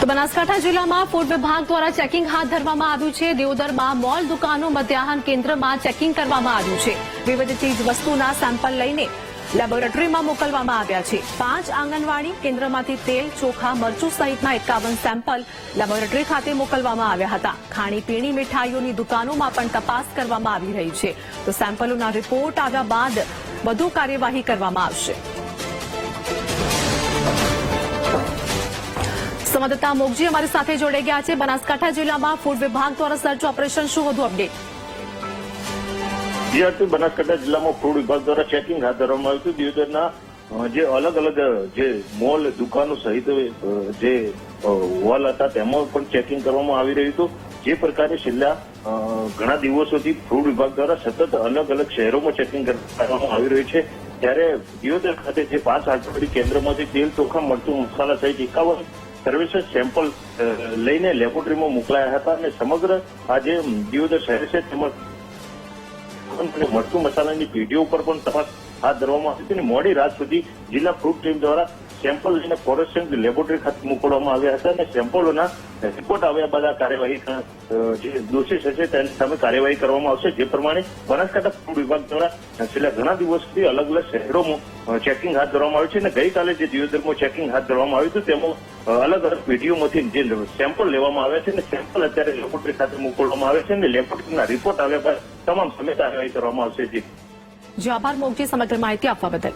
તો બનાસકાંઠા જિલ્લામાં ફૂડ વિભાગ દ્વારા ચેકિંગ હાથ ધરવામાં આવ્યું છે। દિયોદરમાં મોલ દુકાનો મધ્યાહન કેન્દ્રમાં ચેકિંગ કરવામાં આવ્યું છે। વિવિધ ચીજ વસ્તુના સેમ્પલ લઈને લેબોરેટરીમાં મોકલવામાં આવ્યા છે। 5 આંગણવાડી કેન્દ્રમાંથી તેલ, ચોખા, મરચું સહિતના 51 સેમ્પલ લેબોરેટરી ખાતે મોકલવામાં આવ્યા હતા। ખાણીપીણી મીઠાઈઓની દુકાનોમાં પણ તપાસ કરવામાં આવી રહી છે। તો સેમ્પલોના રિપોર્ટ આવ્યા બાદ વધુ કાર્યવાહી કરવામાં આવશે। સંવાદદાતા મોગજી અમારી સાથે જોડાઈ ગયા છે। બનાસકાંઠા જિલ્લામાં ફૂડ વિભાગ દ્વારા સર્ચ ઓપરેશન, શું વધુ અપડેટ? બનાસકાંઠા જિલ્લામાં ફૂડ વિભાગ દ્વારા ચેકિંગ હાથ ધરવામાં આવ્યું હતું। દિયોદરના જે અલગ અલગ જે મોલ દુકાનો સહિત જે હોલ હતા તેમાં પણ ચેકિંગ કરવામાં આવી રહ્યું હતું। જે પ્રકારે છેલ્લા ઘણા દિવસોથી ફૂડ વિભાગ દ્વારા સતત અલગ અલગ શહેરોમાં ચેકિંગ કરવામાં આવી રહ્યું છે। ત્યારે દિયોદર ખાતે જે 5 આંગણવાડી કેન્દ્રમાંથી તેલ, ચોખા, મરચું, મસાલા સહિત 51 સર્વિસીસ સેમ્પલ લઈને લેબોરેટરીમાં મોકલાયા હતા અને સમગ્ર આ જે દિયોદર શહેર છે તેમાં મરચું મસાલાની પેઢીઓ ઉપર પણ તપાસ હાથ ધરવામાં આવી હતી અને મોડી રાત સુધી જિલ્લા ફ્રૂટ ટીમ દ્વારા સેમ્પલ લઈને ફોરેન્સિક લેબોરેટરી ખાતે મોકલવામાં આવ્યા હતા અને સેમ્પલોના રિપોર્ટ આવ્યા બાદ આ કાર્યવાહી જે દોષી હશે તેની સામે કાર્યવાહી કરવામાં આવશે। જે પ્રમાણે બનાસકાંઠા ફૂડ વિભાગ દ્વારા છેલ્લા ઘણા દિવસથી અલગ અલગ શહેરોમાં ચેકિંગ હાથ ધરવામાં આવ્યું છે અને ગઈકાલે જે દિયોદરમાં ચેકિંગ હાથ ધરવામાં આવ્યું હતું તેમાં અલગ અલગ પેઢીઓમાંથી જે સેમ્પલ લેવામાં આવ્યા છે અને સેમ્પલ અત્યારે લેબોરેટરી ખાતે મોકલવામાં આવે છે અને લેબોરેટરીના રિપોર્ટ આવ્યા બાદ તમામ સામે કાર્યવાહી કરવામાં આવશે। જી આભાર મોગજી સમગ્ર માહિતી આપવા બદલ।